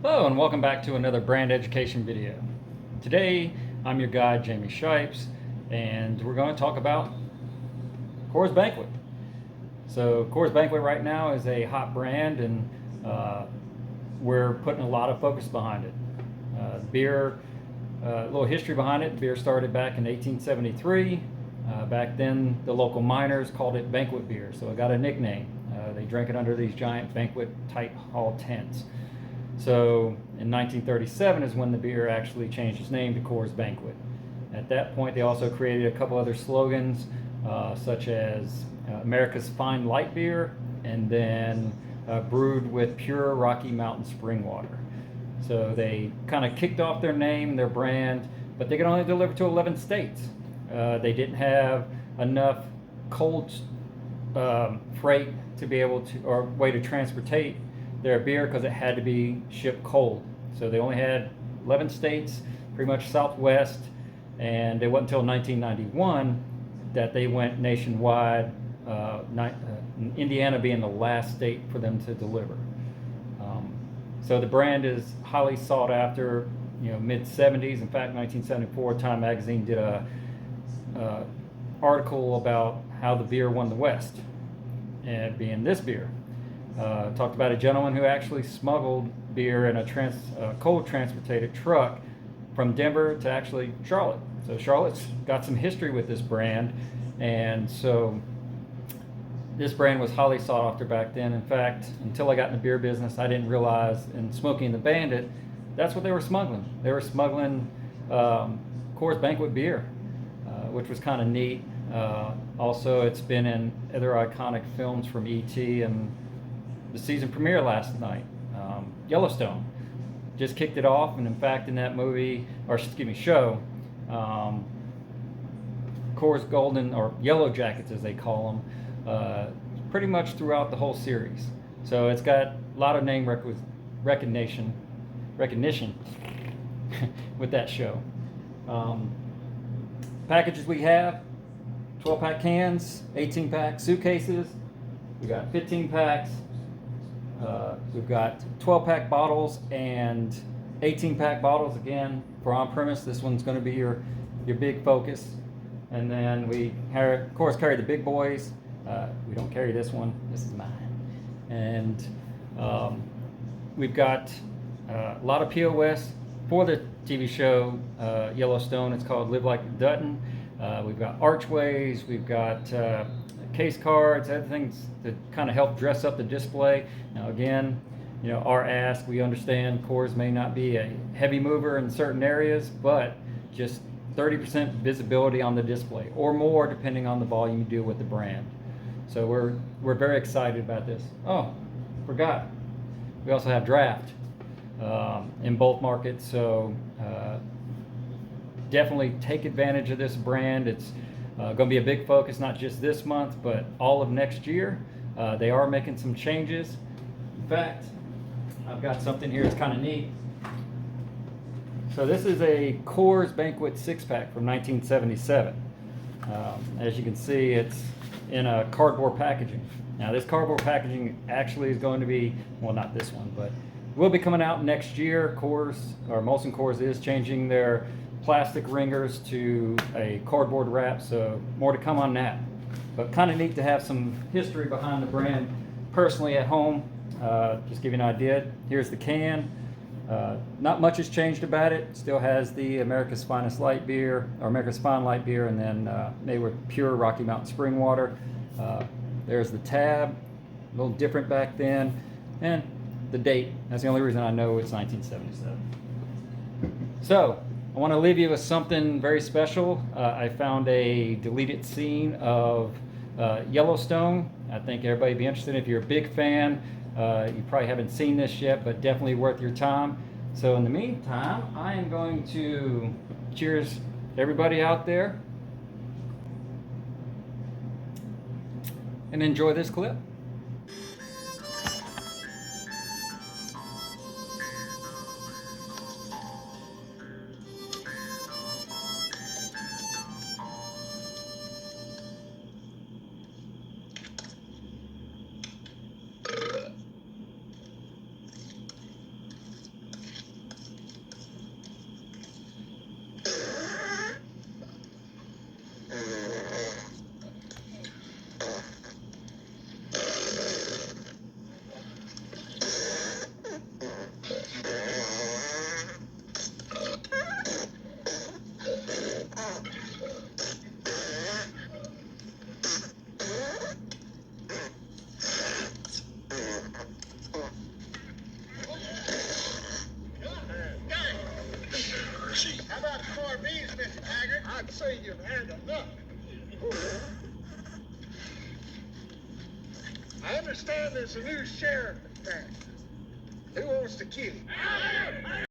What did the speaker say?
Hello and welcome back to another brand education video. Today I'm your guide Jamie Shipes and we're going to talk about Coors Banquet. So Coors Banquet right now is a hot brand and uh, we're putting a lot of focus behind it. Beer, a little history behind it. Beer started back in 1873. Back then the local miners called it banquet beer, so it got a nickname. They drank it under these giant banquet tight hall tents. So in 1937 is when the beer actually changed its name to Coors Banquet. At that point, they also created a couple other slogans, such as America's Fine Light Beer, and then brewed with pure Rocky Mountain spring water. So they kind of kicked off their name, their brand, but they could only deliver to 11 states. They didn't have enough cold freight to be able to, or way to transportate their beer because it had to be shipped cold. So they only had 11 states, pretty much Southwest, and it wasn't until 1991 that they went nationwide, Indiana being the last state for them to deliver. So the brand is highly sought after, mid 70s. In fact, 1974, Time Magazine did a article about how the beer won the West, and being this beer. Talked about a gentleman who actually smuggled beer in a cold transported truck from Denver to actually Charlotte. So Charlotte's got some history with this brand, and so this brand was highly sought after back then. In fact, until I got in the beer business, I didn't realize in Smoking the Bandit, that's what they were smuggling. They were smuggling Coors Banquet beer, which was kind of neat. Also, it's been in other iconic films from E.T. and the season premiere last night, Yellowstone. Just kicked it off, and in fact, in that movie, or excuse me, show, Coors Golden, or Yellow Jackets as they call them, pretty much throughout the whole series. So it's got a lot of name recognition with that show. Packages we have: 12-pack cans, 18-pack suitcases. We got 15 packs. We've got 12-pack bottles and 18-pack bottles. Again, for on-premise, this one's going to be your big focus. And then we, of course, carry the big boys. We don't carry this one. This is mine. And we've got a lot of POS for the TV show Yellowstone. It's called Live Like Dutton. We've got archways. We've got case cards, other things to kind of help dress up the display. Now again, our ask, we understand Coors may not be a heavy mover in certain areas, but just 30% visibility on the display or more depending on the volume you do with the brand. So we're very excited about this. Oh, forgot. We also have draft in both markets, so definitely take advantage of this brand. It's going to be a big focus, not just this month, but all of next year. They are making some changes. In fact, I've got something here that's kind of neat. So this is a Coors Banquet 6-pack from 1977. As you can see, it's in a cardboard packaging. Now this cardboard packaging actually is going to be, well, not this one, but will be coming out next year. Coors, or Molson Coors, is changing their plastic ringers to a cardboard wrap, so more to come on that. But kind of neat to have some history behind the brand personally at home. Just give you an idea. Here's the can. Not much has changed about it. Still has the America's Finest Light Beer, or America's Fine Light Beer, and then made with pure Rocky Mountain spring water. There's the tab, a little different back then, and the date. That's the only reason I know it's 1977. So I want to leave you with something very special. I found a deleted scene of Yellowstone. I think everybody would be interested. If you're a big fan, you probably haven't seen this yet, but definitely worth your time. So in the meantime, I am going to cheers everybody out there and enjoy this clip. more beans, Mr. Haggard. I'd say you've had enough. I understand there's a new sheriff in town. Who wants to kill him?